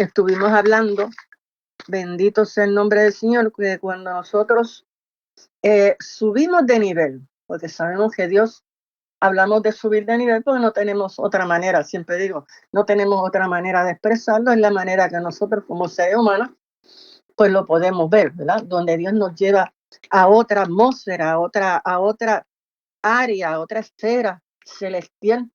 estuvimos hablando, bendito sea el nombre del Señor, que cuando nosotros subimos de nivel, porque sabemos que Dios, hablamos de subir de nivel porque no tenemos otra manera, siempre digo, no tenemos otra manera de expresarlo, es la manera que nosotros como seres humanos, pues lo podemos ver, ¿verdad? Donde Dios nos lleva a otra atmósfera, a otra área, a otra esfera celestial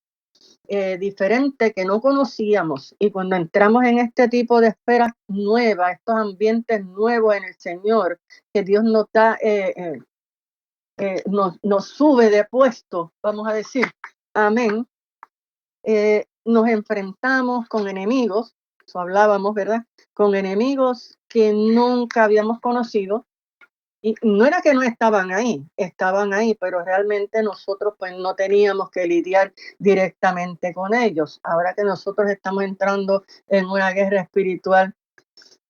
diferente que no conocíamos. Y cuando entramos en este tipo de esferas nuevas, estos ambientes nuevos en el Señor, que Dios nos da, nos sube de puesto, vamos a decir, amén, nos enfrentamos con enemigos, eso hablábamos, ¿verdad? Con enemigos que nunca habíamos conocido. Y no era que no estaban ahí, pero realmente nosotros pues no teníamos que lidiar directamente con ellos. Ahora que nosotros estamos entrando en una guerra espiritual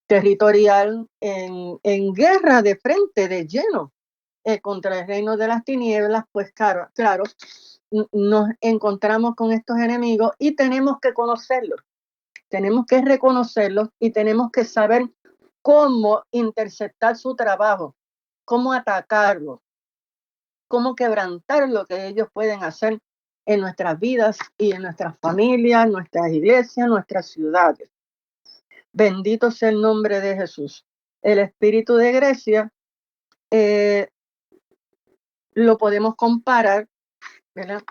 territorial, en guerra de frente, de lleno, contra el reino de las tinieblas, pues claro, nos encontramos con estos enemigos y tenemos que conocerlos, tenemos que reconocerlos y tenemos que saber cómo interceptar su trabajo, cómo atacarlos, cómo quebrantar lo que ellos pueden hacer en nuestras vidas y en nuestras familias, nuestras iglesias, nuestras ciudades. Bendito sea el nombre de Jesús. El espíritu de Grecia eh, lo podemos comparar, ¿verdad?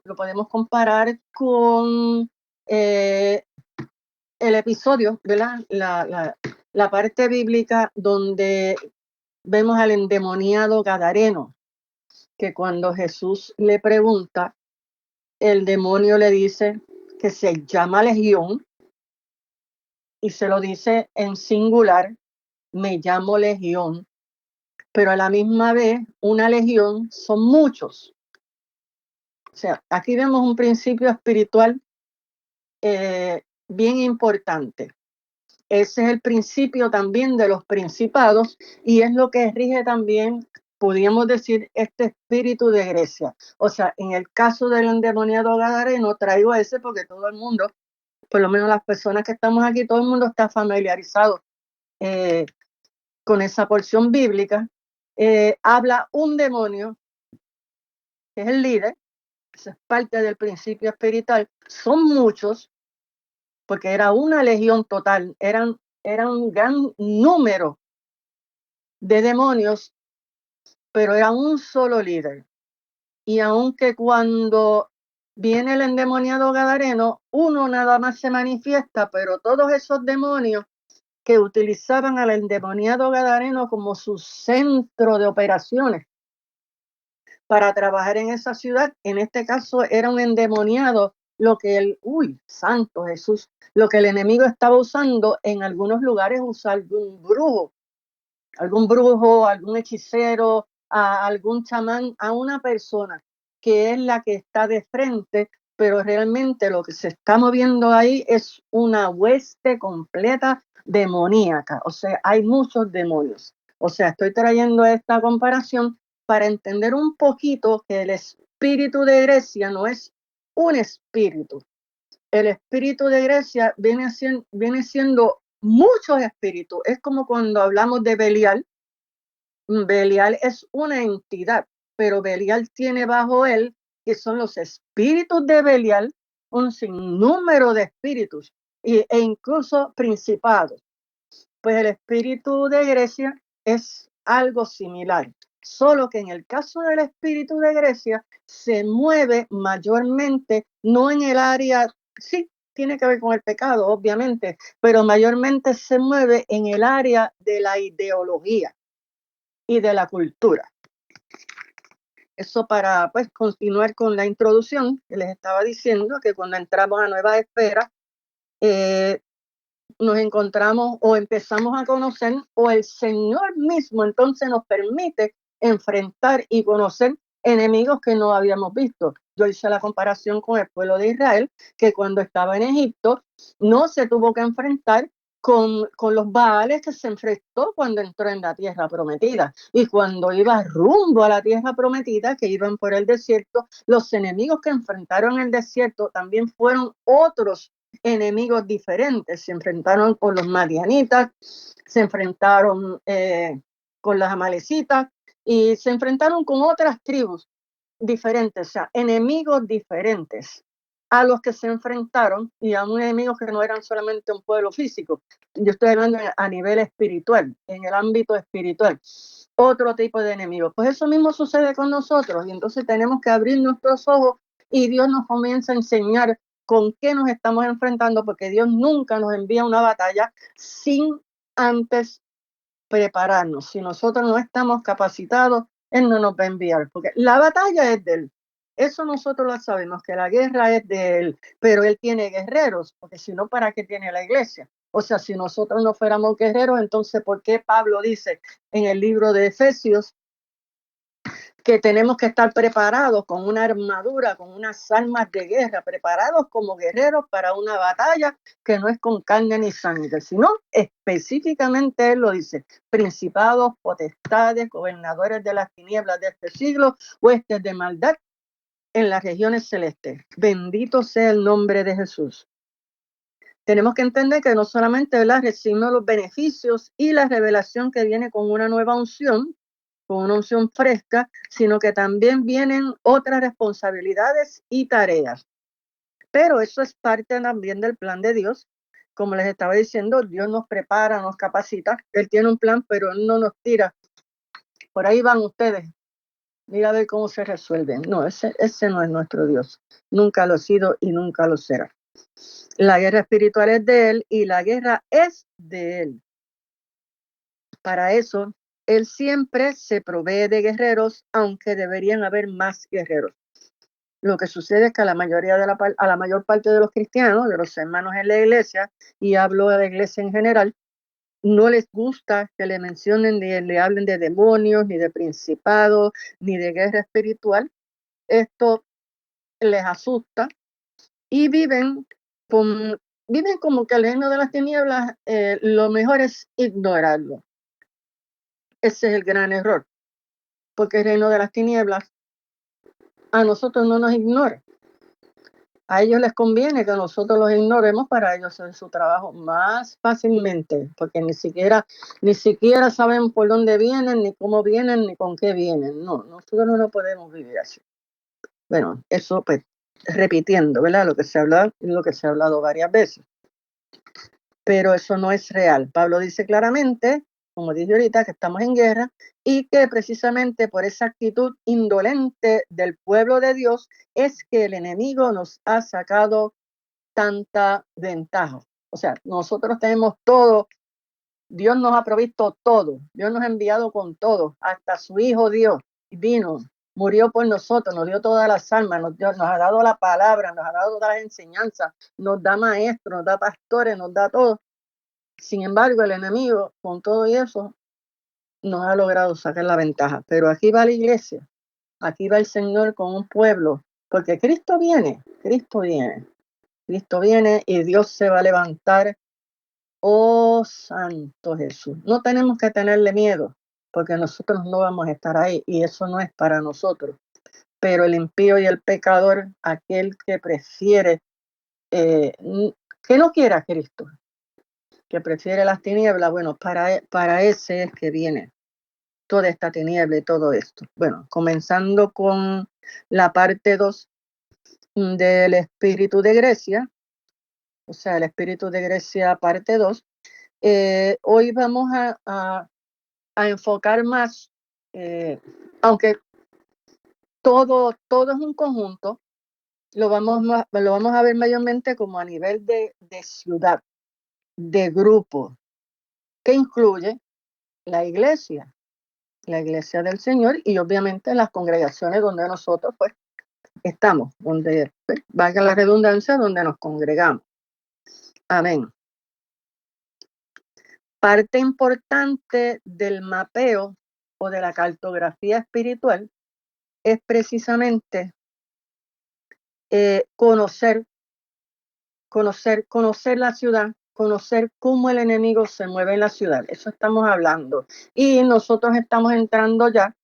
Lo podemos comparar con el episodio, ¿verdad? La parte bíblica donde vemos al endemoniado Gadareno, que cuando Jesús le pregunta, el demonio le dice que se llama Legión y se lo dice en singular, me llamo Legión, pero a la misma vez una legión son muchos. O sea, aquí vemos un principio espiritual bien importante. Ese es el principio también de los principados y es lo que rige también, podríamos decir, este espíritu de Grecia. O sea, en el caso del endemoniado Gadareno, traigo ese porque todo el mundo, por lo menos las personas que estamos aquí, todo el mundo está familiarizado con esa porción bíblica. Habla un demonio, que es el líder, eso es parte del principio espiritual, son muchos, porque era una legión total, era un gran número de demonios, pero era un solo líder. Y aunque cuando viene el endemoniado Gadareno, uno nada más se manifiesta, pero todos esos demonios que utilizaban al endemoniado Gadareno como su centro de operaciones para trabajar en esa ciudad, en este caso era un endemoniado, lo que santo Jesús, lo que el enemigo estaba usando en algunos lugares, usar algún brujo, algún hechicero, a algún chamán, a una persona que es la que está de frente, pero realmente lo que se está moviendo ahí es una hueste completa demoníaca, o sea, hay muchos demonios. O sea, estoy trayendo esta comparación para entender un poquito que el espíritu de Grecia no es un espíritu. El espíritu de Grecia viene siendo muchos espíritus. Es como cuando hablamos de Belial. Belial es una entidad, pero Belial tiene bajo él, que son los espíritus de Belial, un sinnúmero de espíritus e incluso principados. Pues el espíritu de Grecia es algo similar, solo que en el caso del espíritu de Grecia se mueve mayormente, no en el área, sí, tiene que ver con el pecado, obviamente, pero mayormente se mueve en el área de la ideología y de la cultura. Eso para pues continuar con la introducción que les estaba diciendo, que cuando entramos a nuevas esferas, nos encontramos o empezamos a conocer o el Señor mismo entonces nos permite enfrentar y conocer enemigos que no habíamos visto. Yo hice la comparación con el pueblo de Israel, que cuando estaba en Egipto no se tuvo que enfrentar con los Baales que se enfrentó cuando entró en la tierra prometida. Y cuando iba rumbo a la tierra prometida, que iban por el desierto, los enemigos que enfrentaron el desierto también fueron otros enemigos diferentes. Se enfrentaron con los madianitas, se enfrentaron con las amalecitas y se enfrentaron con otras tribus diferentes, o sea, enemigos diferentes a los que se enfrentaron y a un enemigo que no eran solamente un pueblo físico. Yo estoy hablando a nivel espiritual, en el ámbito espiritual. Otro tipo de enemigo. Pues eso mismo sucede con nosotros y entonces tenemos que abrir nuestros ojos y Dios nos comienza a enseñar con qué nos estamos enfrentando, porque Dios nunca nos envía una batalla sin antes prepararnos. Si nosotros no estamos capacitados, Él no nos va a enviar, porque la batalla es de Él. Eso nosotros lo sabemos, que la guerra es de Él, pero Él tiene guerreros, porque si no, ¿para qué tiene la iglesia? O sea, si nosotros no fuéramos guerreros, entonces, ¿por qué Pablo dice en el libro de Efesios que tenemos que estar preparados con una armadura, con unas armas de guerra, preparados como guerreros para una batalla que no es con carne ni sangre, sino específicamente él lo dice, principados, potestades, gobernadores de las tinieblas de este siglo, huestes de maldad en las regiones celestes. Bendito sea el nombre de Jesús. Tenemos que entender que no solamente, ¿verdad?, recibimos los beneficios y la revelación que viene con una nueva unción, con una unción fresca, sino que también vienen otras responsabilidades y tareas. Pero eso es parte también del plan de Dios. Como les estaba diciendo, Dios nos prepara, nos capacita. Él tiene un plan, pero Él no nos tira. Por ahí van ustedes. Mira a ver cómo se resuelven. No, ese no es nuestro Dios. Nunca lo ha sido y nunca lo será. La guerra espiritual es de Él y la guerra es de Él. Para eso, Él siempre se provee de guerreros, aunque deberían haber más guerreros. Lo que sucede es que a la mayor parte de los cristianos, de los hermanos en la iglesia, y hablo de la iglesia en general, no les gusta que le mencionen ni le hablen de demonios, ni de principados, ni de guerra espiritual. Esto les asusta y viven como que el reino de las tinieblas, lo mejor es ignorarlo. Ese es el gran error, porque el reino de las tinieblas a nosotros no nos ignora. A ellos les conviene que nosotros los ignoremos para ellos hacer su trabajo más fácilmente, porque ni siquiera saben por dónde vienen, ni cómo vienen, ni con qué vienen. No, nosotros no lo podemos vivir así. Bueno, eso pues repitiendo, ¿verdad? Lo que se ha hablado varias veces. Pero eso no es real. Pablo dice claramente, como dije ahorita, que estamos en guerra y que precisamente por esa actitud indolente del pueblo de Dios es que el enemigo nos ha sacado tanta ventaja. O sea, nosotros tenemos todo, Dios nos ha provisto todo, Dios nos ha enviado con todo, hasta su Hijo Dios vino, murió por nosotros, nos dio todas las almas, nos ha dado la palabra, nos ha dado todas las enseñanzas, nos da maestros, nos da pastores, nos da todo. Sin embargo, el enemigo, con todo eso, nos ha logrado sacar la ventaja. Pero aquí va la iglesia, aquí va el Señor con un pueblo, porque Cristo viene, Cristo viene y Dios se va a levantar. Oh, Santo Jesús. No tenemos que tenerle miedo, porque nosotros no vamos a estar ahí y eso no es para nosotros. Pero el impío y el pecador, aquel que prefiere, que no quiera a Cristo, que prefiere las tinieblas, bueno, para ese es que viene toda esta tiniebla y todo esto. Bueno, comenzando con la parte 2 del espíritu de Grecia, o sea, el espíritu de Grecia parte 2. Hoy vamos a enfocar más, aunque todo es un conjunto, lo vamos a ver mayormente como a nivel de ciudad, de grupo, que incluye la iglesia del Señor y obviamente las congregaciones donde nosotros pues estamos, donde, pues, valga la redundancia, donde nos congregamos. Amén. Parte importante del mapeo o de la cartografía espiritual es precisamente conocer la ciudad, conocer cómo el enemigo se mueve en la ciudad. Eso estamos hablando. Y nosotros estamos entrando ya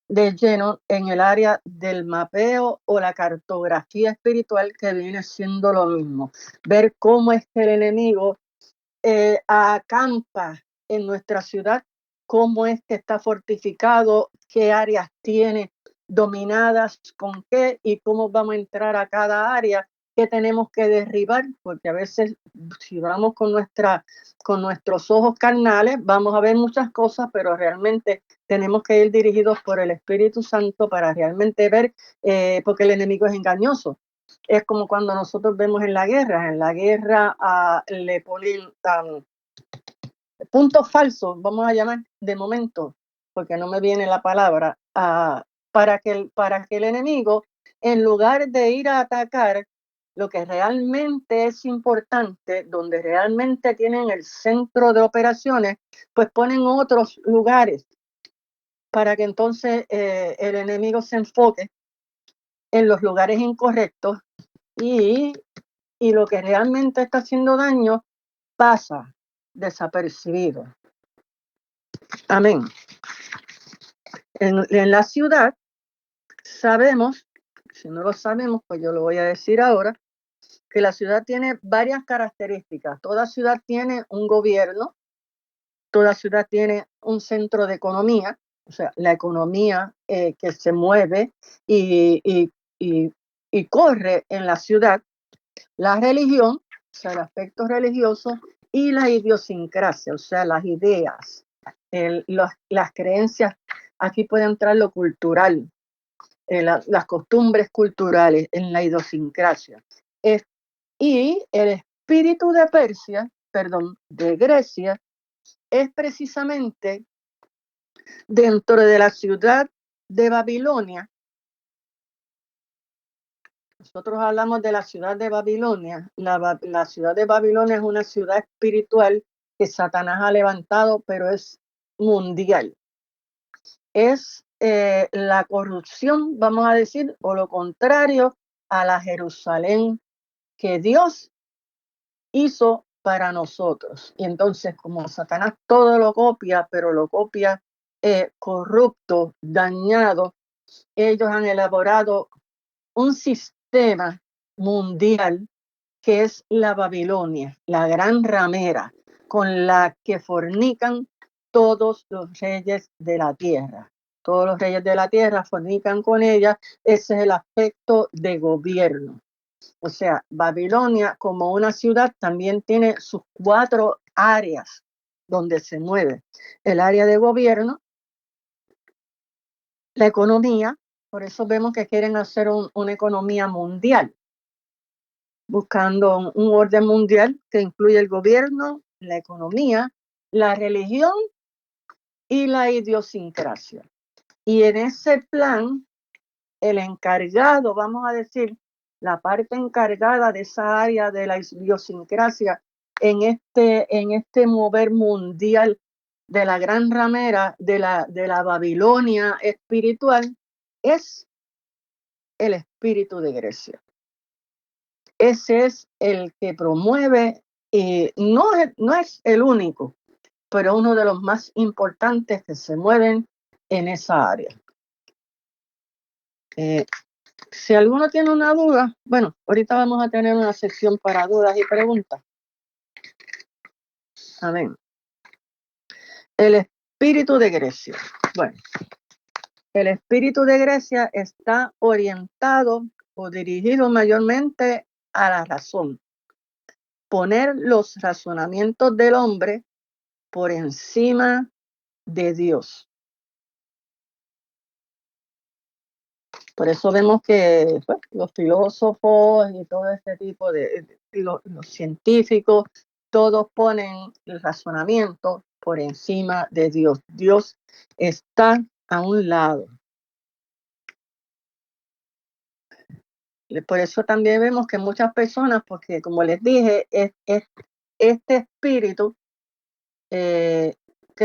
de lleno en el área del mapeo o la cartografía espiritual, que viene siendo lo mismo. Ver cómo es que el enemigo acampa en nuestra ciudad, cómo es que está fortificado, qué áreas tiene dominadas con qué y cómo vamos a entrar a cada área que tenemos que derribar, porque a veces si vamos con nuestros ojos carnales, vamos a ver muchas cosas, pero realmente tenemos que ir dirigidos por el Espíritu Santo para realmente ver, porque el enemigo es engañoso. Es como cuando nosotros vemos en la guerra le ponen puntos falsos, vamos a llamar de momento, porque no me viene la palabra, para que el enemigo, en lugar de ir a atacar lo que realmente es importante, donde realmente tienen el centro de operaciones, pues ponen otros lugares para que entonces el enemigo se enfoque en los lugares incorrectos y, y lo que realmente está haciendo daño pasa desapercibido. Amén. En la ciudad sabemos, si no lo sabemos, pues yo lo voy a decir ahora, que la ciudad tiene varias características. Toda ciudad tiene un gobierno, toda ciudad tiene un centro de economía, o sea, la economía que se mueve y, y, y, y corre en la ciudad, la religión, o sea, el aspecto religioso, y la idiosincrasia, o sea, las ideas, las creencias. Aquí puede entrar lo cultural, las costumbres culturales, en la idiosincrasia. Y el espíritu de Persia, perdón, de Grecia, es precisamente dentro de la ciudad de Babilonia. Nosotros hablamos de la ciudad de Babilonia. La ciudad de Babilonia es una ciudad espiritual que Satanás ha levantado, pero es mundial. Es la corrupción, vamos a decir, o lo contrario a la Jerusalén que Dios hizo para nosotros. Y entonces, como Satanás todo lo copia, pero lo copia corrupto, dañado, ellos han elaborado un sistema mundial que es la Babilonia, la gran ramera, con la que fornican todos los reyes de la tierra. Todos los reyes de la tierra fornican con ella. Ese es el aspecto de gobierno. O sea, Babilonia como una ciudad también tiene sus 4 áreas donde se mueve. El área de gobierno, la economía, por eso vemos que quieren hacer una economía mundial, buscando un orden mundial que incluye el gobierno, la economía, la religión y la idiosincrasia. Y en ese plan, el encargado, vamos a decir, la parte encargada de esa área de la idiosincrasia en este mover mundial de la gran ramera de la Babilonia espiritual es el espíritu de Grecia. Ese es el que promueve, no es el único, pero uno de los más importantes que se mueven en esa área. Si alguno tiene una duda, bueno, ahorita vamos a tener una sección para dudas y preguntas. Amén. El espíritu de Grecia. Bueno, el espíritu de Grecia está orientado o dirigido mayormente a la razón. Poner los razonamientos del hombre por encima de Dios. Por eso vemos que pues, los filósofos y todo este tipo los científicos, todos ponen el razonamiento por encima de Dios. Dios está a un lado. Por eso también vemos que muchas personas, porque como les dije, este espíritu que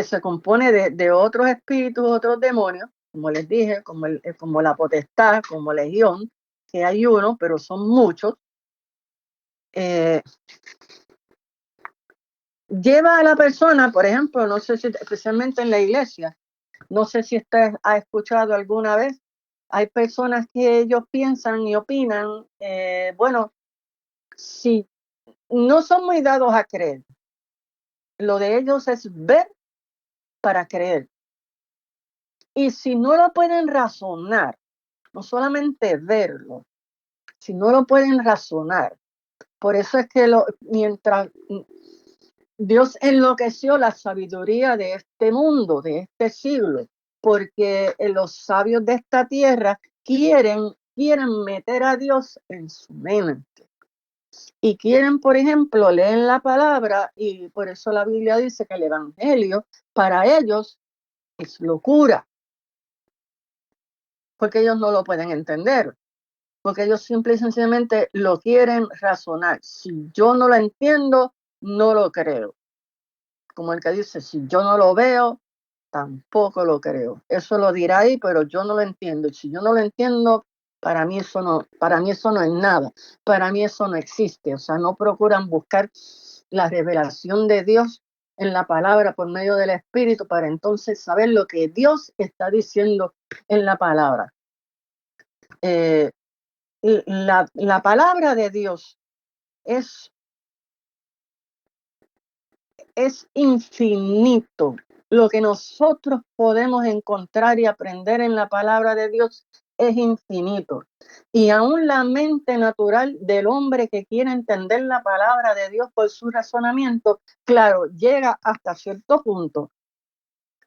se compone de otros espíritus, otros demonios, como les dije, como la potestad, como legión, que hay uno, pero son muchos, lleva a la persona, por ejemplo, no sé si especialmente en la iglesia, No sé si usted ha escuchado alguna vez. Hay personas que ellos piensan y opinan, bueno, si no son muy dados a creer. Lo de ellos es ver para creer. Y si no lo pueden razonar, no solamente verlo, si no lo pueden razonar, por eso es que mientras Dios enloqueció la sabiduría de este mundo, de este siglo, porque los sabios de esta tierra quieren meter a Dios en su mente. Y quieren, por ejemplo, leer la palabra, y por eso la Biblia dice que el evangelio para ellos es locura, porque ellos no lo pueden entender, porque ellos simple y sencillamente lo quieren razonar. Si yo no lo entiendo, no lo creo. Como el que dice, si yo no lo veo, tampoco lo creo. Eso lo dirá ahí, pero yo no lo entiendo. Y si yo no lo entiendo, para mí eso no es nada. Para mí eso no existe. O sea, no procuran buscar la revelación de Dios en la palabra por medio del Espíritu para entonces saber lo que Dios está diciendo en la palabra. La palabra de Dios es infinito. Lo que nosotros podemos encontrar y aprender en la palabra de Dios es infinito. Y aún la mente natural del hombre que quiere entender la palabra de Dios por su razonamiento, claro, llega hasta cierto punto,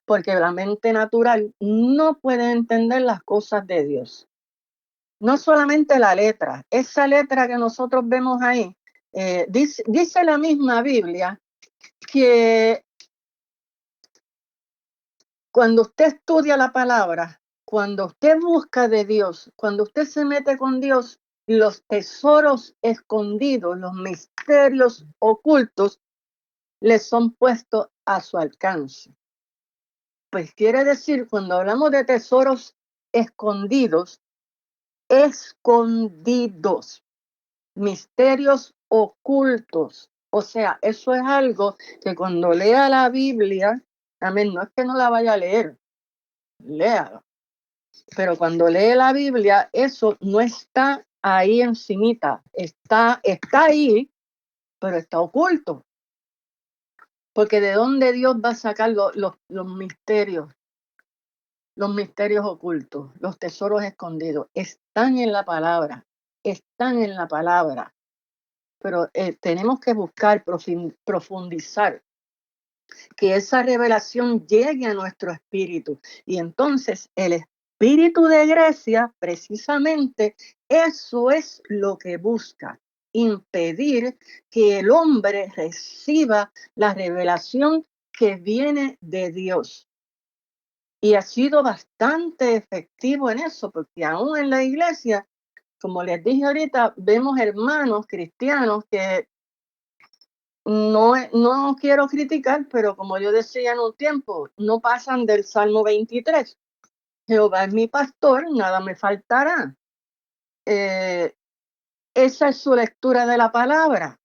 porque la mente natural no puede entender las cosas de Dios. No solamente la letra, esa letra que nosotros vemos ahí, dice la misma Biblia que cuando usted estudia la palabra, cuando usted busca de Dios, cuando usted se mete con Dios, los tesoros escondidos, los misterios ocultos, les son puestos a su alcance. Pues quiere decir, cuando hablamos de tesoros escondidos, misterios ocultos. O sea, eso es algo que cuando lea la Biblia, amén, no es que no la vaya a leer, léala. Pero cuando lee la Biblia, eso no está ahí encimita, está ahí, pero está oculto. Porque ¿de dónde Dios va a sacar los misterios ocultos, los tesoros escondidos? Están en la palabra, están en la palabra. Pero tenemos que buscar, profundizar, que esa revelación llegue a nuestro espíritu. Y entonces el espíritu de Grecia, precisamente, eso es lo que busca, impedir que el hombre reciba la revelación que viene de Dios. Y ha sido bastante efectivo en eso, porque aún en la iglesia, como les dije ahorita, vemos hermanos cristianos que no quiero criticar, pero como yo decía en un tiempo, no pasan del Salmo 23. Jehová es mi pastor, nada me faltará. Esa es su lectura de la palabra.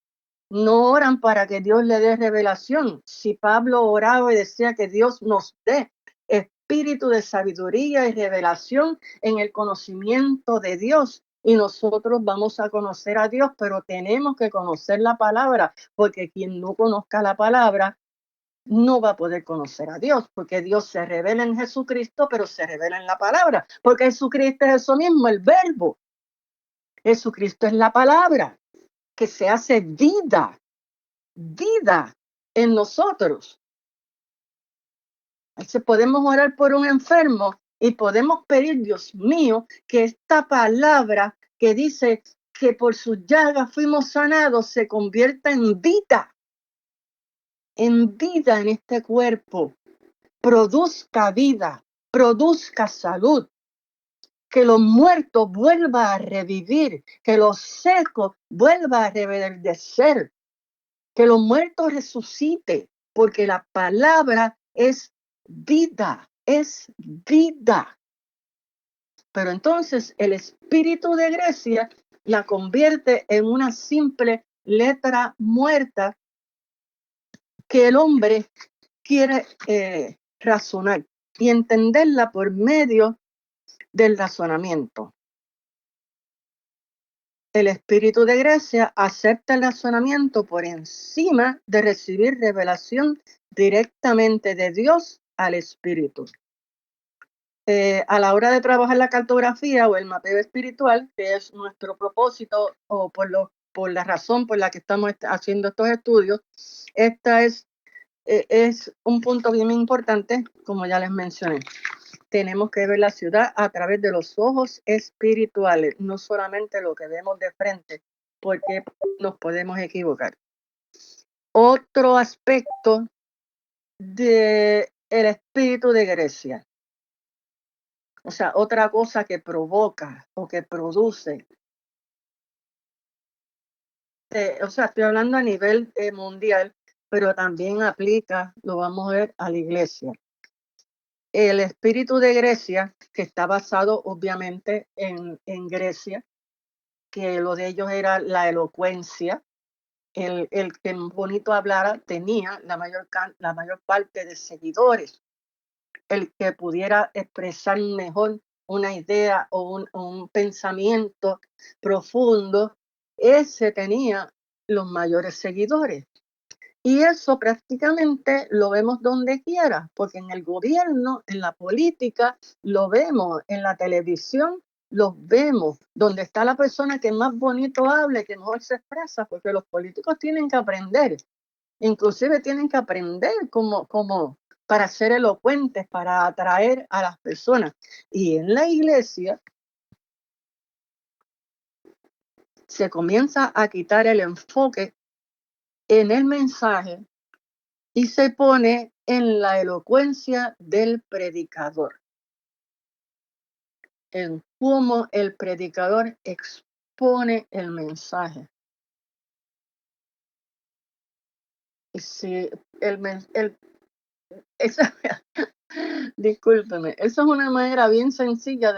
No oran para que Dios le dé revelación. Si Pablo oraba y decía que Dios nos dé espíritu de sabiduría y revelación en el conocimiento de Dios, y nosotros vamos a conocer a Dios, pero tenemos que conocer la palabra, porque quien no conozca la palabra no va a poder conocer a Dios, porque Dios se revela en Jesucristo, pero se revela en la palabra, porque Jesucristo es eso mismo, el verbo. Jesucristo es la palabra que se hace vida en nosotros. Entonces podemos orar por un enfermo y podemos pedir, Dios mío, que esta palabra que dice que por sus llagas fuimos sanados se convierta en vida en este cuerpo, produzca vida, produzca salud, que los muertos vuelva a revivir, que los secos vuelva a reverdecer, que los muertos resucite, porque la palabra es vida, es vida. Pero entonces el espíritu de Grecia la convierte en una simple letra muerta que el hombre quiere razonar. y entenderla por medio del razonamiento. El espíritu de Grecia acepta el razonamiento por encima de recibir revelación directamente de Dios al espíritu. A la hora de trabajar la cartografía o el mapeo espiritual, que es nuestro propósito o por la razón por la que estamos haciendo estos estudios, esta es un punto bien importante, como ya les mencioné. Tenemos que ver la ciudad a través de los ojos espirituales, no solamente lo que vemos de frente, porque nos podemos equivocar. Otro aspecto del espíritu de Grecia, o sea, otra cosa que provoca o que produce, o sea, estoy hablando a nivel mundial, pero también aplica, lo vamos a ver, a la iglesia. El espíritu de Grecia, que está basado obviamente en Grecia, que lo de ellos era la elocuencia, el que bonito hablara tenía la mayor parte de seguidores, el que pudiera expresar mejor una idea o un pensamiento profundo, ese tenía los mayores seguidores. Y eso prácticamente lo vemos donde quiera, porque en el gobierno, en la política, lo vemos, en la televisión, los vemos, donde está la persona que más bonito habla, que mejor se expresa, porque los políticos tienen que aprender, inclusive tienen que aprender como para ser elocuentes, para atraer a las personas. Y en la iglesia se comienza a quitar el enfoque en el mensaje y se pone en la elocuencia del predicador, en cómo el predicador expone el mensaje. Y si esa, discúlpeme, eso es una manera bien sencilla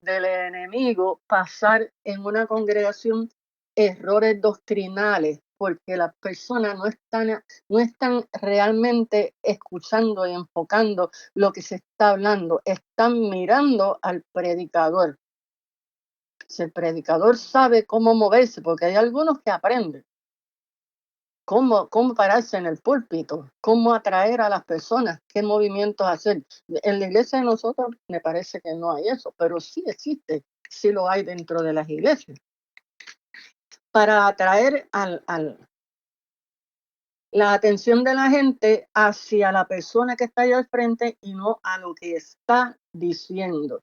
del enemigo pasar en una congregación errores doctrinales, porque las personas no están realmente escuchando y enfocando lo que se está hablando, están mirando al predicador. Si el predicador sabe cómo moverse, porque hay algunos que aprenden cómo pararse en el púlpito, cómo atraer a las personas, qué movimientos hacer. En la iglesia de nosotros me parece que no hay eso, pero sí existe, sí lo hay dentro de las iglesias. Para atraer la atención de la gente hacia la persona que está ahí al frente y no a lo que está diciendo.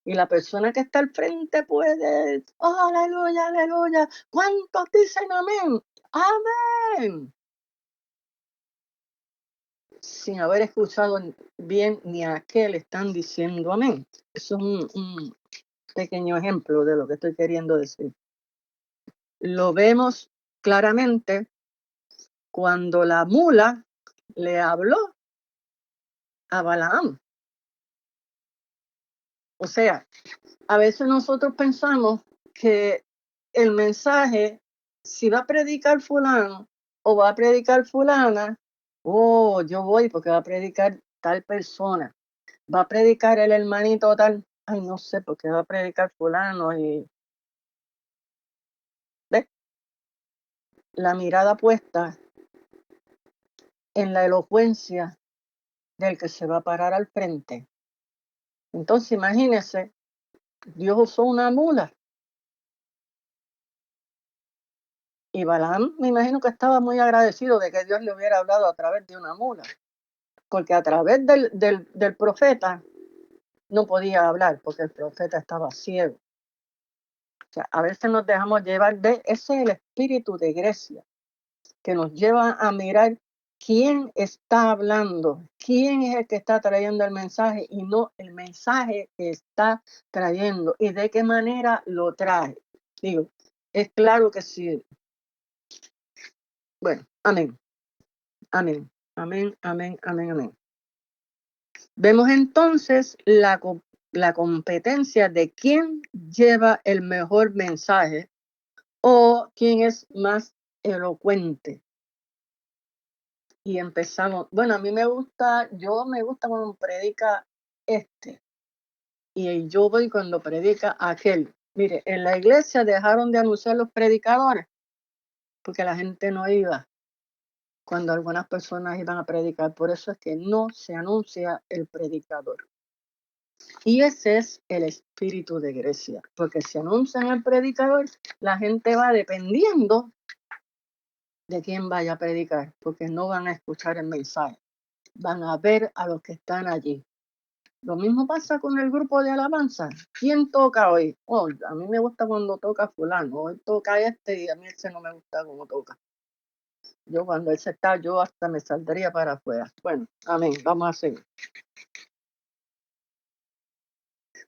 Y la persona que está al frente puede, oh, aleluya, aleluya. ¿Cuántos dicen amén? Amén. Sin haber escuchado bien ni a qué le están diciendo amén. Eso es un pequeño ejemplo de lo que estoy queriendo decir. Lo vemos claramente cuando la mula le habló a Balaam. O sea, a veces nosotros pensamos que el mensaje, si va a predicar fulano o va a predicar fulana, oh, yo voy porque va a predicar tal persona. Va a predicar el hermanito tal, ay, no sé, porque va a predicar fulano y ¿ves? La mirada puesta en la elocuencia del que se va a parar al frente. Entonces, imagínese, Dios usó una mula y Balaam me imagino que estaba muy agradecido de que Dios le hubiera hablado a través de una mula, porque a través del profeta no podía hablar, porque el profeta estaba ciego. O sea, a veces nos dejamos llevar ese es el espíritu de Grecia, que nos lleva a mirar quién está hablando, quién es el que está trayendo el mensaje y no el mensaje que está trayendo y de qué manera lo trae. Digo, es claro que sí. Bueno, amén, amén, amén, amén, amén, amén. Vemos entonces la competencia de quién lleva el mejor mensaje o quién es más elocuente. Y empezamos, bueno, a mí me gusta, yo me gusta cuando predica este. Y yo voy cuando predica aquel. Mire, en la iglesia dejaron de anunciar los predicadores porque la gente no iba cuando algunas personas iban a predicar. Por eso es que no se anuncia el predicador. Y ese es el espíritu de Grecia, porque si anuncian el predicador, la gente va dependiendo de quién vaya a predicar, porque no van a escuchar el mensaje, van a ver a los que están allí. Lo mismo pasa con el grupo de alabanza. ¿Quién toca hoy? Oh, a mí me gusta cuando toca fulano, hoy toca este y a mí ese no me gusta cómo toca. Yo cuando ese está, yo hasta me saldría para afuera. Bueno, amén, vamos a seguir.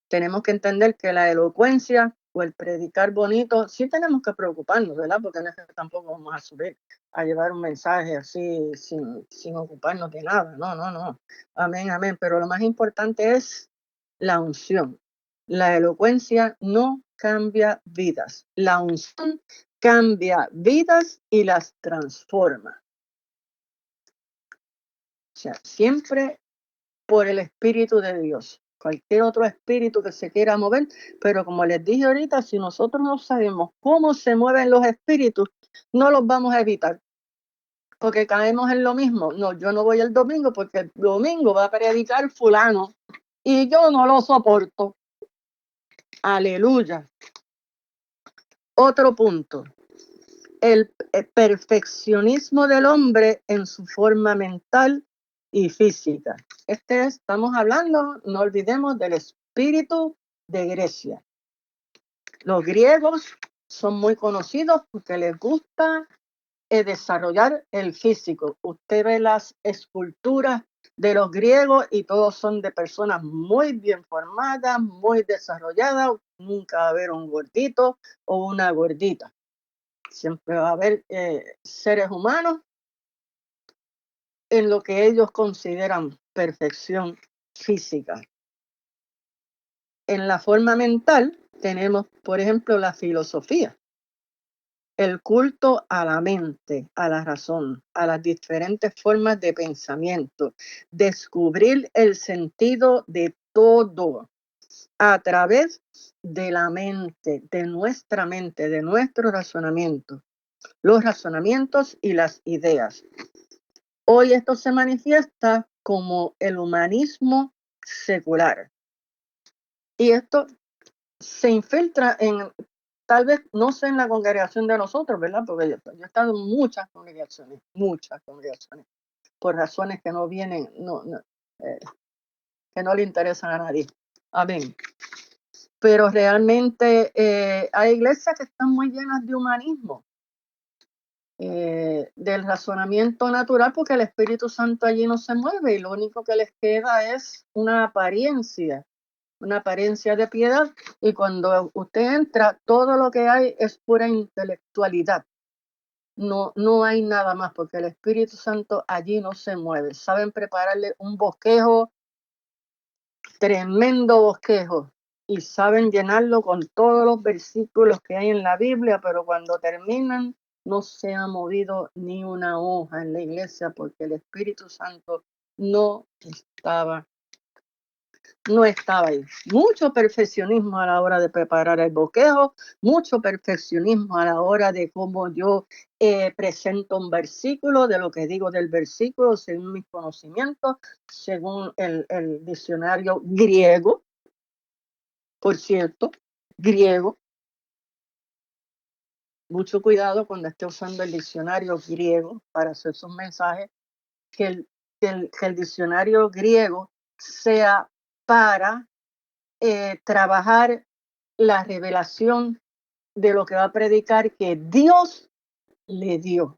Tenemos que entender que la elocuencia o el predicar bonito, sí tenemos que preocuparnos, ¿verdad? Porque no es que tampoco vamos a subir a llevar un mensaje así sin ocuparnos de nada. No, no, no. Amén, amén. Pero lo más importante es la unción. La elocuencia no cambia vidas. La unción cambia vidas y las transforma. O sea, siempre por el Espíritu de Dios. Cualquier otro espíritu que se quiera mover, pero como les dije ahorita, si nosotros no sabemos cómo se mueven los espíritus, no los vamos a evitar, porque caemos en lo mismo. No, yo no voy el domingo porque el domingo va a predicar fulano y yo no lo soporto. Aleluya. Otro punto, el perfeccionismo del hombre en su forma mental y física. Estamos hablando, no olvidemos, del espíritu de Grecia. Los griegos son muy conocidos porque les gusta desarrollar el físico. Usted ve las esculturas de los griegos y todos son de personas muy bien formadas, muy desarrolladas. Nunca va a haber un gordito o una gordita. Siempre va a haber seres humanos en lo que ellos consideran perfección física. En la forma mental tenemos, por ejemplo, la filosofía, el culto a la mente, a la razón, a las diferentes formas de pensamiento, descubrir el sentido de todo a través de la mente, de nuestro razonamiento, los razonamientos y las ideas. Hoy esto se manifiesta como el humanismo secular. Y esto se infiltra en, tal vez, no sé en la congregación de nosotros, ¿verdad? Porque yo he estado en muchas congregaciones, por razones que no vienen, que no le interesan a nadie. Amén. Pero realmente hay iglesias que están muy llenas de humanismo. Del razonamiento natural, porque el Espíritu Santo allí no se mueve y lo único que les queda es una apariencia de piedad, y cuando usted entra, todo lo que hay es pura intelectualidad. No hay nada más, porque el Espíritu Santo allí no se mueve. Saben prepararle un bosquejo, tremendo bosquejo, y saben llenarlo con todos los versículos que hay en la Biblia, pero cuando terminan no se ha movido ni una hoja en la iglesia porque el Espíritu Santo no estaba ahí. Mucho perfeccionismo a la hora de preparar el bosquejo, mucho perfeccionismo a la hora de cómo yo presento un versículo, de lo que digo del versículo, según mis conocimientos, según el diccionario griego, por cierto, griego. Mucho cuidado cuando esté usando el diccionario griego para hacer sus mensajes, que el diccionario griego sea para trabajar la revelación de lo que va a predicar, que Dios le dio.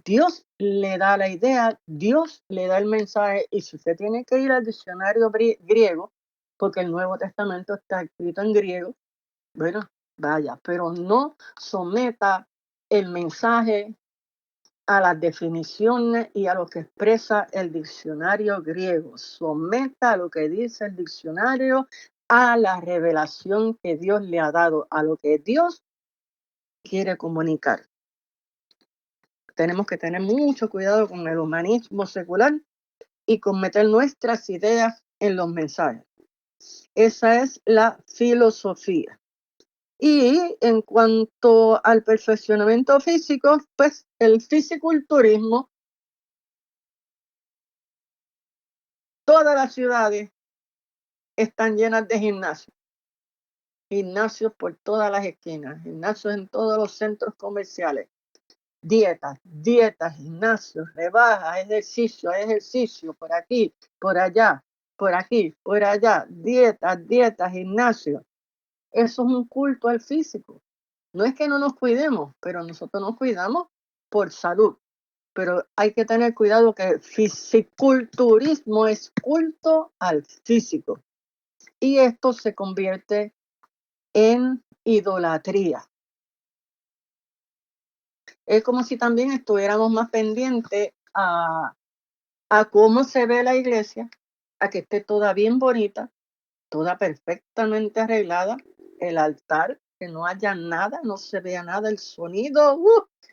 Dios le da la idea, Dios le da el mensaje, y si usted tiene que ir al diccionario griego, porque el Nuevo Testamento está escrito en griego, bueno, vaya, pero no someta el mensaje a las definiciones y a lo que expresa el diccionario griego. Someta a lo que dice el diccionario, a la revelación que Dios le ha dado, a lo que Dios quiere comunicar. Tenemos que tener mucho cuidado con el humanismo secular y con meter nuestras ideas en los mensajes. Esa es la filosofía. Y en cuanto al perfeccionamiento físico, pues el fisiculturismo, todas las ciudades están llenas de gimnasios. Gimnasios por todas las esquinas, gimnasios en todos los centros comerciales. Dietas, gimnasios, rebajas, ejercicio, por aquí, por allá, por aquí, por allá, dietas, gimnasio. Eso es un culto al físico. No es que no nos cuidemos, pero nosotros nos cuidamos por salud. Pero hay que tener cuidado que el fisiculturismo es culto al físico. Y esto se convierte en idolatría. Es como si también estuviéramos más pendientes a cómo se ve la iglesia, a que esté toda bien bonita, toda perfectamente arreglada, el altar, que no haya nada, no se vea nada, el sonido,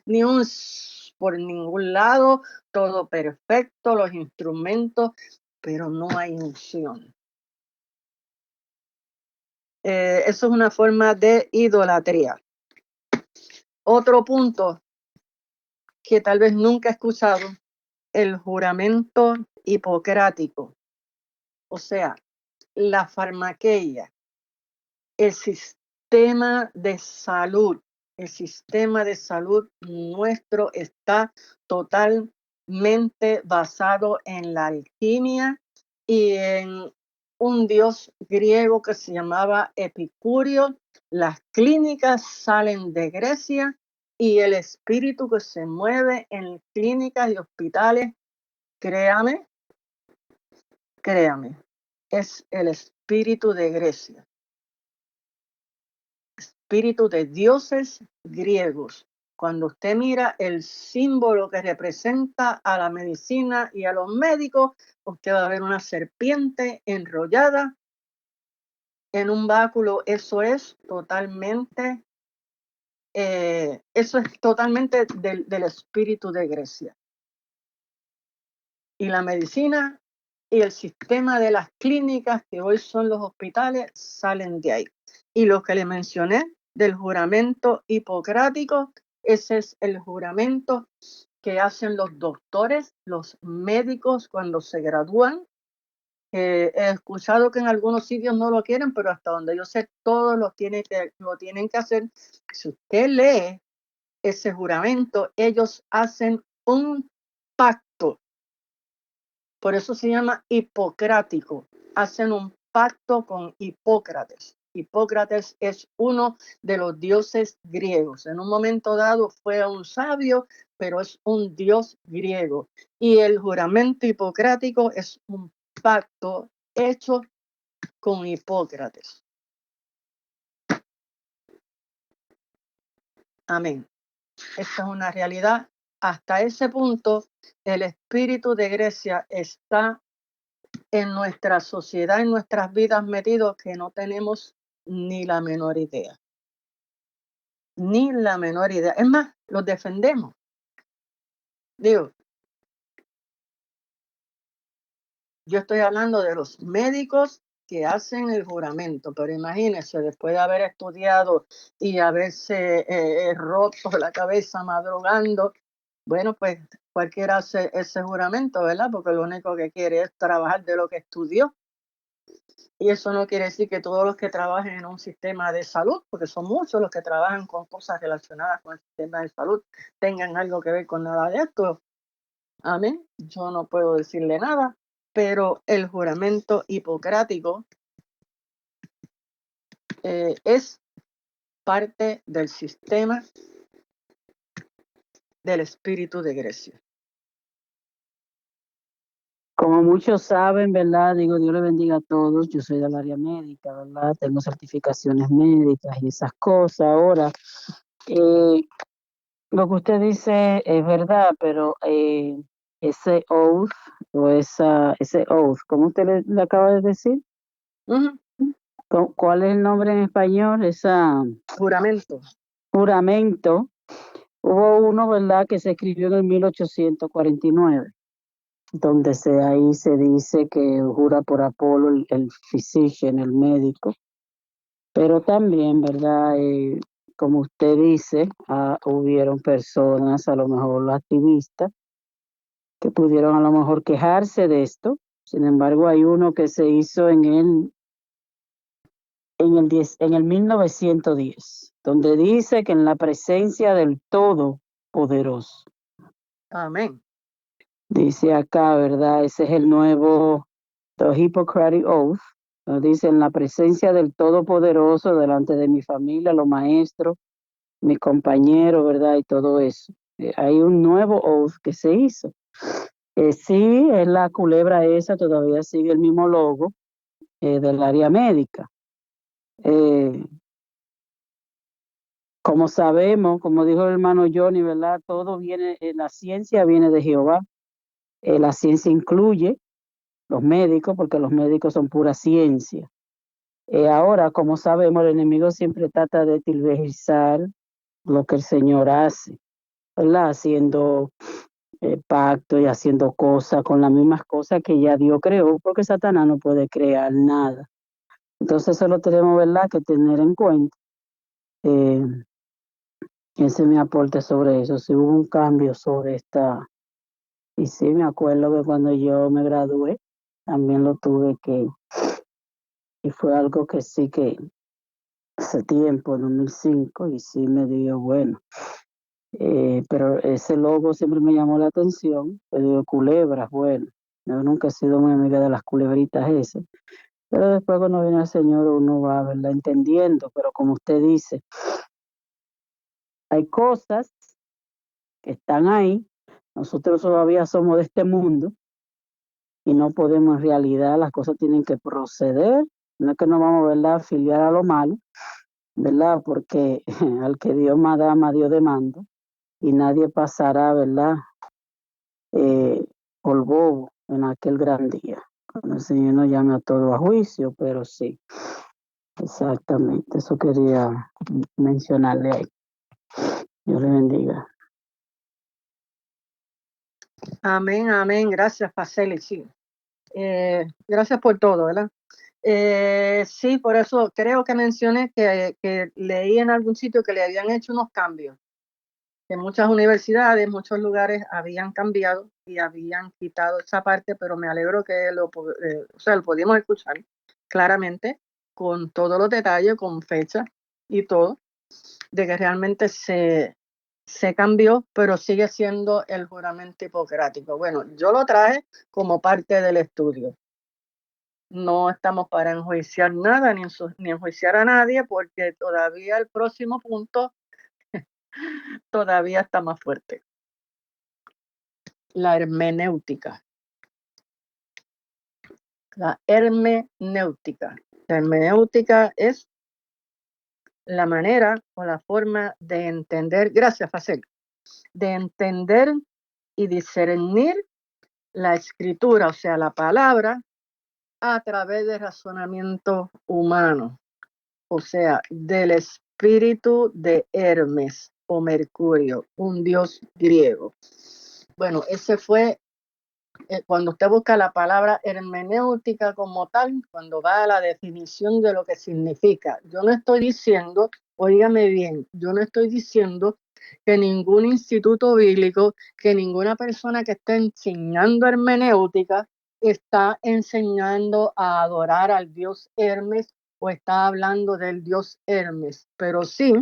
ni un por ningún lado, todo perfecto, los instrumentos, pero no hay unción. Eso es una forma de idolatría. Otro punto que tal vez nunca he escuchado, el juramento hipocrático, o sea, la farmaqueia, el sistema de salud. El sistema de salud nuestro está totalmente basado en la alquimia y en un dios griego que se llamaba Epicurio. Las clínicas salen de Grecia y el espíritu que se mueve en clínicas y hospitales, créame, es el espíritu de Grecia. Espíritu de dioses griegos. Cuando usted mira el símbolo que representa a la medicina y a los médicos, usted va a ver una serpiente enrollada en un báculo. Eso es totalmente del espíritu de Grecia. Y la medicina y el sistema de las clínicas que hoy son los hospitales salen de ahí. Y lo que le mencioné del juramento hipocrático, ese es el juramento que hacen los doctores, los médicos cuando se gradúan. He escuchado que en algunos sitios no lo quieren, pero hasta donde yo sé, todos lo tienen que hacer. Si usted lee ese juramento, ellos hacen un pacto. Por eso se llama hipocrático. Hacen un pacto con Hipócrates. Hipócrates es uno de los dioses griegos. En un momento dado fue un sabio, pero es un dios griego. Y el juramento hipocrático es un pacto hecho con Hipócrates. Amén. Esta es una realidad. Hasta ese punto, el espíritu de Grecia está en nuestra sociedad, en nuestras vidas metidos, que no tenemos ni la menor idea. Ni la menor idea. Es más, los defendemos. Digo, yo estoy hablando de los médicos que hacen el juramento, pero imagínense, después de haber estudiado y haberse roto la cabeza madrugando, bueno, pues cualquiera hace ese juramento, ¿verdad? Porque lo único que quiere es trabajar de lo que estudió. Y eso no quiere decir que todos los que trabajen en un sistema de salud, porque son muchos los que trabajan con cosas relacionadas con el sistema de salud, tengan algo que ver con nada de esto. Amén. Yo no puedo decirle nada, pero el juramento hipocrático es parte del sistema del espíritu de Grecia. Como muchos saben, ¿verdad? Digo, Dios le bendiga a todos. Yo soy del área médica, ¿verdad? Tengo certificaciones médicas y esas cosas. Ahora, lo que usted dice es verdad, pero ese oath o ese oath, ¿cómo usted le acaba de decir? Uh-huh. ¿Cuál es el nombre en español? Juramento. Juramento. Hubo uno, ¿verdad?, que se escribió en el 1849. donde ahí se dice que jura por Apolo el physician, el médico, pero también, ¿verdad? Como usted dice, hubieron personas, a lo mejor los activistas, que pudieron a lo mejor quejarse de esto. Sin embargo, hay uno que se hizo en el 1910, donde dice que en la presencia del Todopoderoso. Amén. Dice acá, ¿verdad? Ese es el nuevo, the Hippocratic Oath. Nos dice, en la presencia del Todopoderoso, delante de mi familia, los maestros, mis compañeros, ¿verdad? Y todo eso. Hay un nuevo oath que se hizo. Sí, es la culebra esa, todavía sigue el mismo logo del área médica. Como sabemos, como dijo el hermano Johnny, ¿verdad? Todo viene, la ciencia viene de Jehová. La ciencia incluye los médicos, porque los médicos son pura ciencia. Ahora, como sabemos, el enemigo siempre trata de tilverizar lo que el Señor hace, ¿verdad? Haciendo pacto y haciendo cosas con las mismas cosas que ya Dios creó, porque Satanás no puede crear nada. Entonces, eso lo tenemos, ¿verdad?, que tener en cuenta. Ese es mi aporte sobre eso. Si hubo un cambio sobre esta, y sí, me acuerdo que cuando yo me gradué, también lo tuve y fue algo que sí que hace tiempo, 2005, y sí me dio bueno. Pero ese logo siempre me llamó la atención, le digo, culebras, bueno, yo nunca he sido muy amiga de las culebritas esas, pero después cuando viene el Señor uno va, ¿verdad?, entendiendo, pero como usted dice, hay cosas que están ahí, nosotros todavía somos de este mundo y no podemos en realidad, las cosas tienen que proceder, no es que nos vamos, ¿verdad?, a afiliar a lo malo, ¿verdad?, porque al que Dios más Dios demanda y nadie pasará, ¿verdad?, por bobo en aquel gran día, cuando el Señor nos llame a todo a juicio, pero sí, exactamente, eso quería mencionarle ahí. Dios le bendiga. Amén, amén. Gracias, Paceli. Sí. Gracias por todo, ¿verdad? Sí, por eso creo que mencioné que leí en algún sitio que le habían hecho unos cambios. Que muchas universidades, muchos lugares habían cambiado y habían quitado esa parte, pero me alegro que lo pudimos escuchar claramente, con todos los detalles, con fecha y todo, de que realmente se cambió, pero sigue siendo el juramento hipocrático. Bueno, yo lo traje como parte del estudio. No estamos para enjuiciar nada ni enjuiciar a nadie, porque todavía el próximo punto todavía está más fuerte. La hermenéutica. La hermenéutica. La hermenéutica es la manera o la forma de entender, gracias, Facel, de entender y discernir la escritura, o sea, la palabra, a través del razonamiento humano, o sea, del espíritu de Hermes o Mercurio, un dios griego. Bueno, ese fue cuando usted busca la palabra hermenéutica como tal, cuando va a la definición de lo que significa. Yo no estoy diciendo, óigame bien, yo no estoy diciendo que ningún instituto bíblico, que ninguna persona que esté enseñando hermenéutica está enseñando a adorar al dios Hermes o está hablando del dios Hermes, pero sí,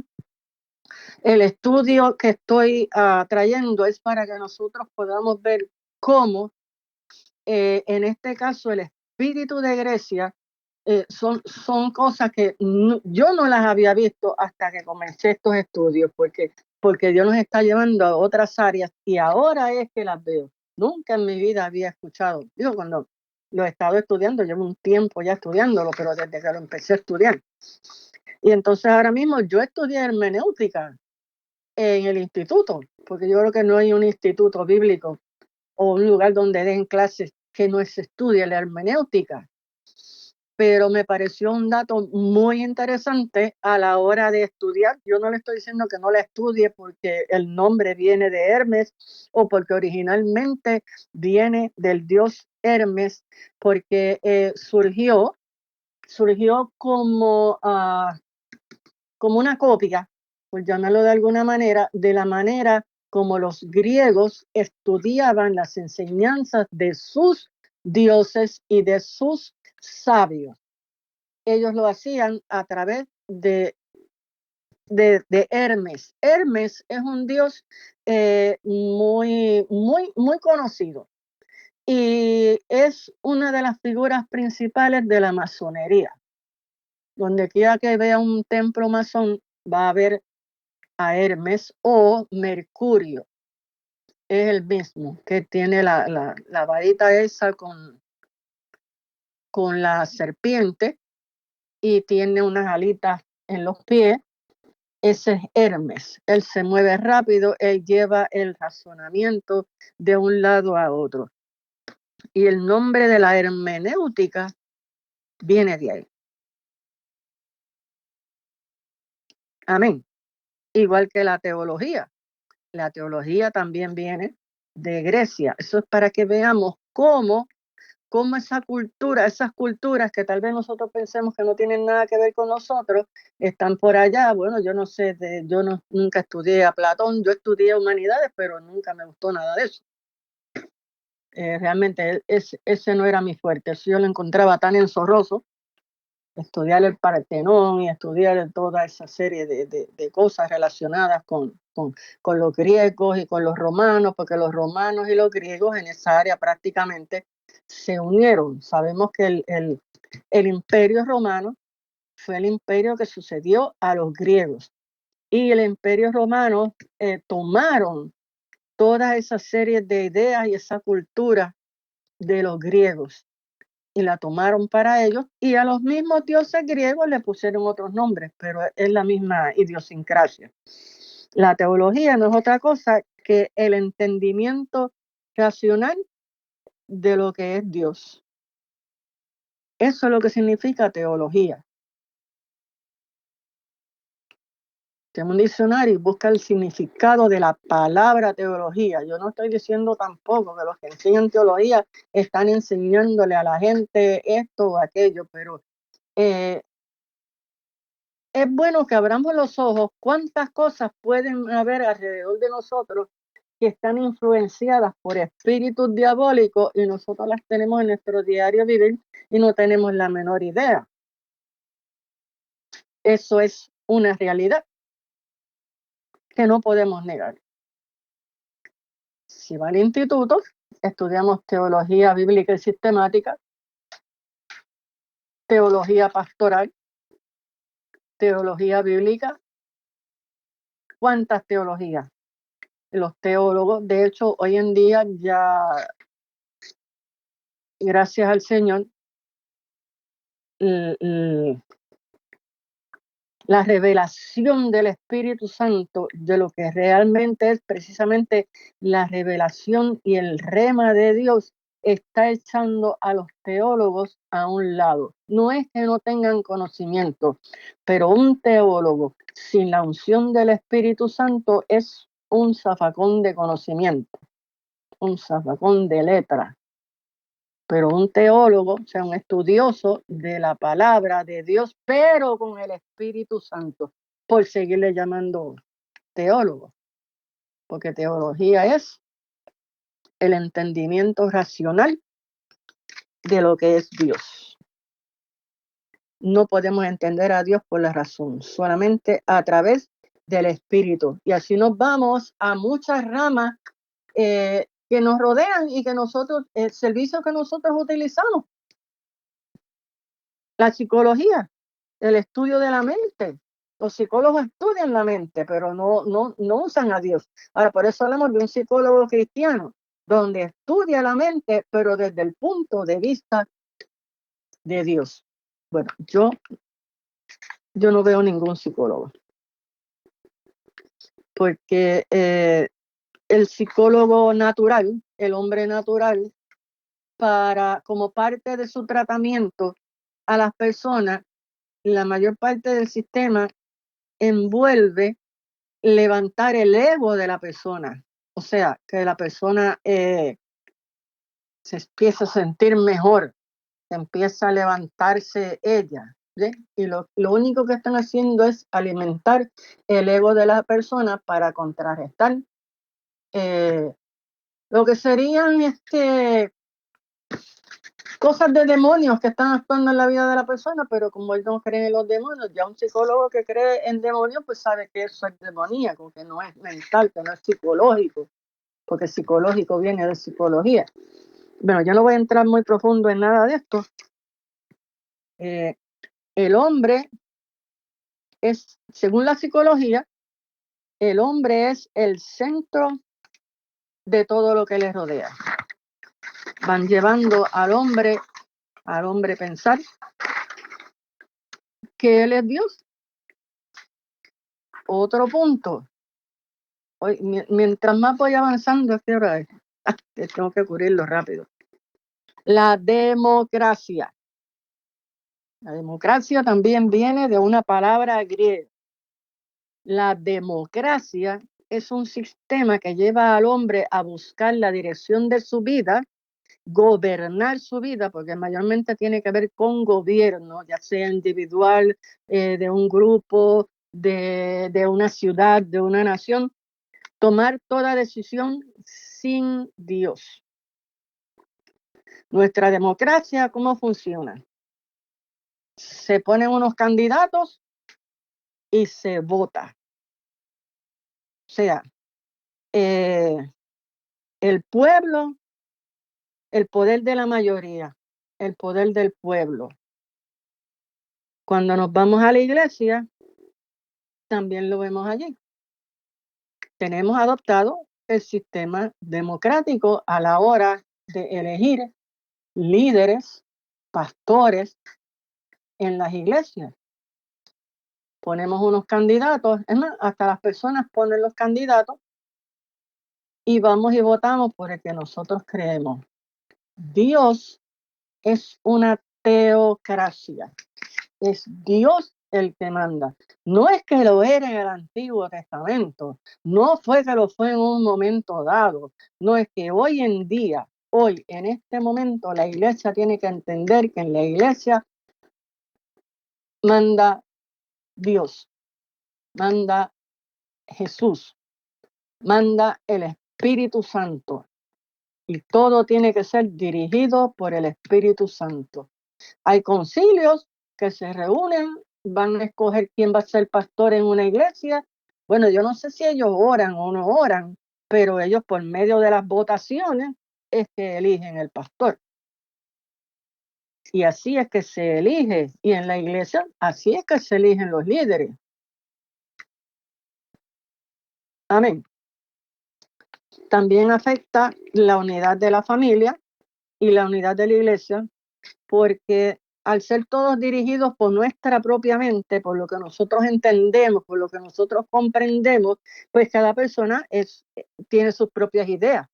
el estudio que estoy trayendo es para que nosotros podamos ver cómo en este caso el espíritu de Grecia son cosas que yo no las había visto hasta que comencé estos estudios, porque Dios nos está llevando a otras áreas y ahora es que las veo. Nunca en mi vida había escuchado, digo, cuando lo he estado estudiando, llevo un tiempo ya estudiándolo, pero desde que lo empecé a estudiar. Y entonces ahora mismo yo estudié hermenéutica en el instituto, porque yo creo que no hay un instituto bíblico o un lugar donde den clases que no se estudie la hermenéutica. pero me pareció un dato muy interesante a la hora de estudiar. Yo no le estoy diciendo que no la estudie porque el nombre viene de Hermes o porque originalmente viene del dios Hermes, porque surgió como, como una copia, por llamarlo de alguna manera, de la manera como los griegos estudiaban las enseñanzas de sus dioses y de sus sabios. Ellos lo hacían a través de Hermes. Hermes es un dios muy conocido y es una de las figuras principales de la masonería. Donde quiera que vea un templo masón, va a haber a Hermes o Mercurio. Es el mismo, que tiene la varita esa con la serpiente y tiene unas alitas en los pies. Ese es Hermes. Él se mueve rápido, él lleva el razonamiento de un lado a otro. Y el nombre de la hermenéutica viene de ahí. Amén. Igual que la teología. La teología también viene de Grecia. Eso es para que veamos cómo esa cultura, esas culturas que tal vez nosotros pensemos que no tienen nada que ver con nosotros, están por allá. Bueno, yo no sé, nunca estudié a Platón, yo estudié humanidades, pero nunca me gustó nada de eso. Realmente ese no era mi fuerte, eso yo lo encontraba tan enzorroso, estudiar el Partenón y estudiar toda esa serie de cosas relacionadas con los griegos y con los romanos, porque los romanos y los griegos en esa área prácticamente se unieron. Sabemos que el imperio romano fue el imperio que sucedió a los griegos y el imperio romano tomaron toda esa serie de ideas y esa cultura de los griegos y la tomaron para ellos y a los mismos dioses griegos le pusieron otros nombres, pero es la misma idiosincrasia. La teología no es otra cosa que el entendimiento racional de lo que es Dios. Eso es lo que significa teología. Tengo un diccionario y busca el significado de la palabra teología. Yo no estoy diciendo tampoco que los que enseñan teología están enseñándole a la gente esto o aquello, pero es bueno que abramos los ojos cuántas cosas pueden haber alrededor de nosotros que están influenciadas por espíritus diabólicos y nosotros las tenemos en nuestro diario vivir y no tenemos la menor idea. Eso es una realidad que no podemos negar. Si va al instituto, estudiamos teología bíblica y sistemática, teología pastoral, teología bíblica. ¿Cuántas teologías? Los teólogos, de hecho, hoy en día ya, gracias al Señor, la revelación del Espíritu Santo de lo que realmente es precisamente la revelación y el rema de Dios está echando a los teólogos a un lado. No es que no tengan conocimiento, pero un teólogo sin la unción del Espíritu Santo es un zafacón de conocimiento, un zafacón de letra. Pero un teólogo, o sea, un estudioso de la palabra de Dios, pero con el Espíritu Santo, por seguirle llamando teólogo, porque teología es el entendimiento racional de lo que es Dios. No podemos entender a Dios por la razón, solamente a través del Espíritu. Y así nos vamos a muchas ramas que nos rodean y que nosotros, el servicio que nosotros utilizamos. La psicología, el estudio de la mente. Los psicólogos estudian la mente, pero no usan a Dios. Ahora, por eso hablamos de un psicólogo cristiano, donde estudia la mente, pero desde el punto de vista de Dios. Bueno, yo no veo ningún psicólogo, porque el psicólogo natural, el hombre natural, como parte de su tratamiento, a las personas, la mayor parte del sistema envuelve levantar el ego de la persona. O sea, que la persona se empieza a sentir mejor, se empieza a levantarse ella. ¿sí? Y lo único que están haciendo es alimentar el ego de la persona para contrarrestar lo que serían cosas de demonios que están actuando en la vida de la persona, pero como él no cree en los demonios, ya un psicólogo que cree en demonios, pues sabe que eso es demoníaco, que no es mental, que no es psicológico, porque psicológico viene de psicología. Bueno, yo no voy a entrar muy profundo en nada de esto. El hombre es, según la psicología, el hombre es el centro de todo lo que le rodea. Van llevando al hombre pensar que él es Dios. Otro punto. Hoy, mientras más voy avanzando, ¿a qué hora es? Tengo que cubrirlo rápido. La democracia. La democracia también viene de una palabra griega. La democracia es un sistema que lleva al hombre a buscar la dirección de su vida, gobernar su vida, porque mayormente tiene que ver con gobierno, ya sea individual, de un grupo, de una ciudad, de una nación, tomar toda decisión sin Dios. Nuestra democracia, ¿cómo funciona? Se ponen unos candidatos y se vota. O sea, el pueblo, el poder de la mayoría, el poder del pueblo. Cuando nos vamos a la iglesia, también lo vemos allí. Tenemos adoptado el sistema democrático a la hora de elegir líderes, pastores en las iglesias. Ponemos unos candidatos, es más, hasta las personas ponen los candidatos y vamos y votamos por el que nosotros creemos. Dios es una teocracia, es Dios el que manda. No es que lo era en el Antiguo Testamento, no fue que lo fue en un momento dado, no es que hoy en día, hoy en este momento, la iglesia tiene que entender que en la iglesia manda Dios, manda Jesús, manda el Espíritu Santo y todo tiene que ser dirigido por el Espíritu Santo. Hay concilios que se reúnen, van a escoger quién va a ser pastor en una iglesia. Bueno, yo no sé si ellos oran o no oran, pero ellos por medio de las votaciones es que eligen el pastor. Y así es que se elige. Y en la iglesia, así es que se eligen los líderes. Amén. También afecta la unidad de la familia y la unidad de la iglesia, porque al ser todos dirigidos por nuestra propia mente, por lo que nosotros entendemos, por lo que nosotros comprendemos, pues cada persona tiene sus propias ideas,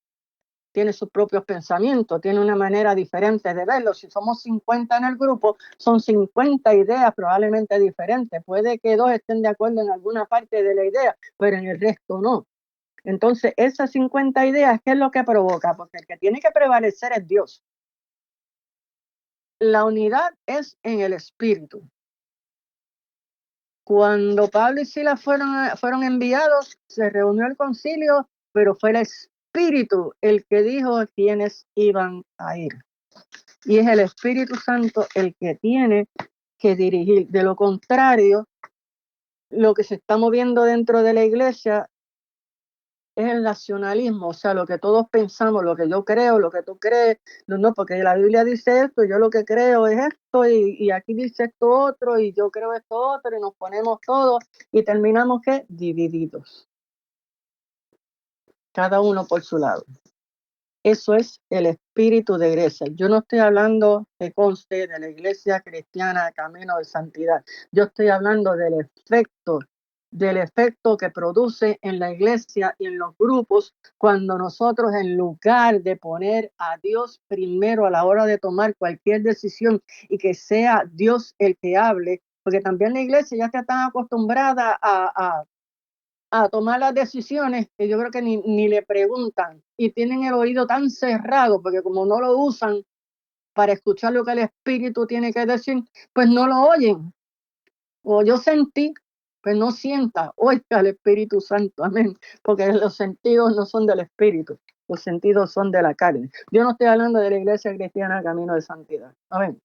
tiene sus propios pensamientos, tiene una manera diferente de verlo. Si somos 50 en el grupo, son 50 ideas probablemente diferentes. Puede que 2 estén de acuerdo en alguna parte de la idea, pero en el resto no. Entonces, esas 50 ideas, ¿qué es lo que provoca? Porque el que tiene que prevalecer es Dios. La unidad es en el espíritu. Cuando Pablo y Silas fueron enviados, se reunió el concilio, pero fue el Espíritu el que dijo a quiénes iban a ir. Y es el Espíritu Santo el que tiene que dirigir. De lo contrario, lo que se está moviendo dentro de la iglesia es el nacionalismo, o sea, lo que todos pensamos, lo que yo creo, lo que tú crees, no, porque la Biblia dice esto, yo lo que creo es esto, y aquí dice esto otro, y yo creo esto otro, y nos ponemos todos, y terminamos, ¿qué? Divididos. Cada uno por su lado. Eso es el espíritu de iglesia. Yo no estoy hablando, que conste, de la iglesia cristiana, camino de santidad. Yo estoy hablando del efecto del efecto que produce en la iglesia y en los grupos cuando nosotros, en lugar de poner a Dios primero a la hora de tomar cualquier decisión y que sea Dios el que hable, porque también la iglesia ya está tan acostumbrada a tomar las decisiones que yo creo que ni le preguntan y tienen el oído tan cerrado porque como no lo usan para escuchar lo que el Espíritu tiene que decir, pues no lo oyen. O yo sentí, pues no sienta, oiga al Espíritu Santo, amén, porque los sentidos no son del Espíritu, los sentidos son de la carne. Yo no estoy hablando de la iglesia cristiana camino de santidad, amén.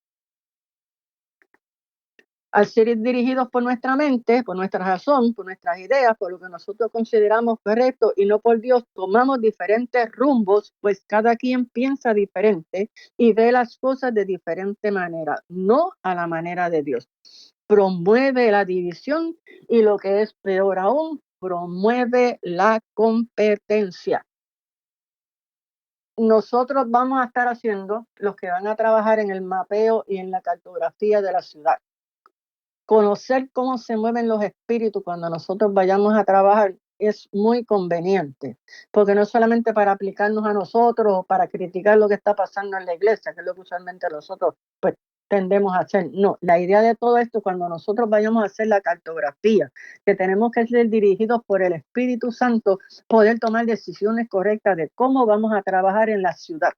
Al ser dirigidos por nuestra mente, por nuestra razón, por nuestras ideas, por lo que nosotros consideramos correcto y no por Dios, tomamos diferentes rumbos, pues cada quien piensa diferente y ve las cosas de diferente manera, no a la manera de Dios. Promueve la división y lo que es peor aún, promueve la competencia. Nosotros vamos a estar haciendo, los que van a trabajar en el mapeo y en la cartografía de la ciudad, conocer cómo se mueven los espíritus cuando nosotros vayamos a trabajar es muy conveniente, porque no solamente para aplicarnos a nosotros o para criticar lo que está pasando en la iglesia, que es lo que usualmente nosotros pues tendemos a hacer. No, la idea de todo esto, cuando nosotros vayamos a hacer la cartografía, que tenemos que ser dirigidos por el Espíritu Santo, poder tomar decisiones correctas de cómo vamos a trabajar en la ciudad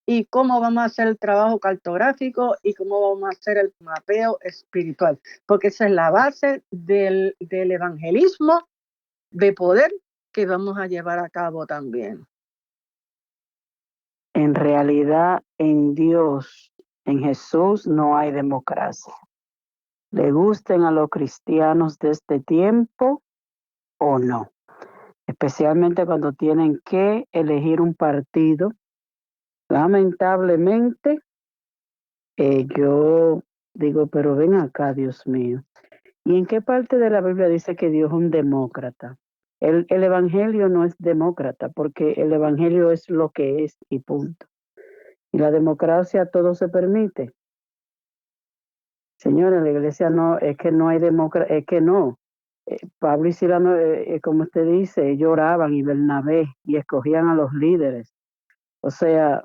y cómo vamos a hacer el trabajo cartográfico y cómo vamos a hacer el mapeo espiritual, porque esa es la base del evangelismo de poder que vamos a llevar a cabo también. En realidad, en Dios, en Jesús, no hay democracia. Le gusten a los cristianos de este tiempo o no, especialmente cuando tienen que elegir un partido. Lamentablemente, yo digo, pero ven acá, Dios mío. ¿Y en qué parte de la Biblia dice que Dios es un demócrata? El Evangelio no es demócrata, porque el Evangelio es lo que es y punto. Y la democracia todo se permite. Señora, la iglesia no, es que no hay democracia, es que no. Pablo y Silas, como usted dice, ellos oraban y Bernabé y escogían a los líderes. O sea,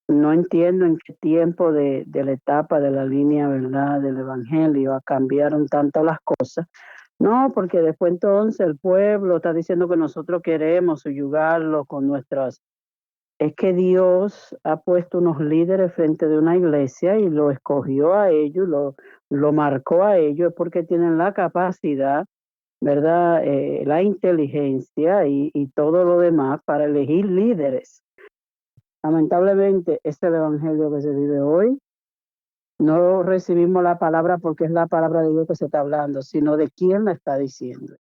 no entiendo en qué tiempo de la etapa de la línea, ¿verdad?, del Evangelio cambiaron tanto las cosas. No, porque después entonces el pueblo está diciendo que nosotros queremos subyugarlo con nuestras. Es que Dios ha puesto unos líderes frente de una iglesia y lo escogió a ellos, lo marcó a ellos, porque tienen la capacidad, ¿verdad?, la inteligencia y todo lo demás para elegir líderes. Lamentablemente, este es el evangelio que se vive hoy. No recibimos la palabra porque es la palabra de Dios que se está hablando, sino de quién la está diciendo.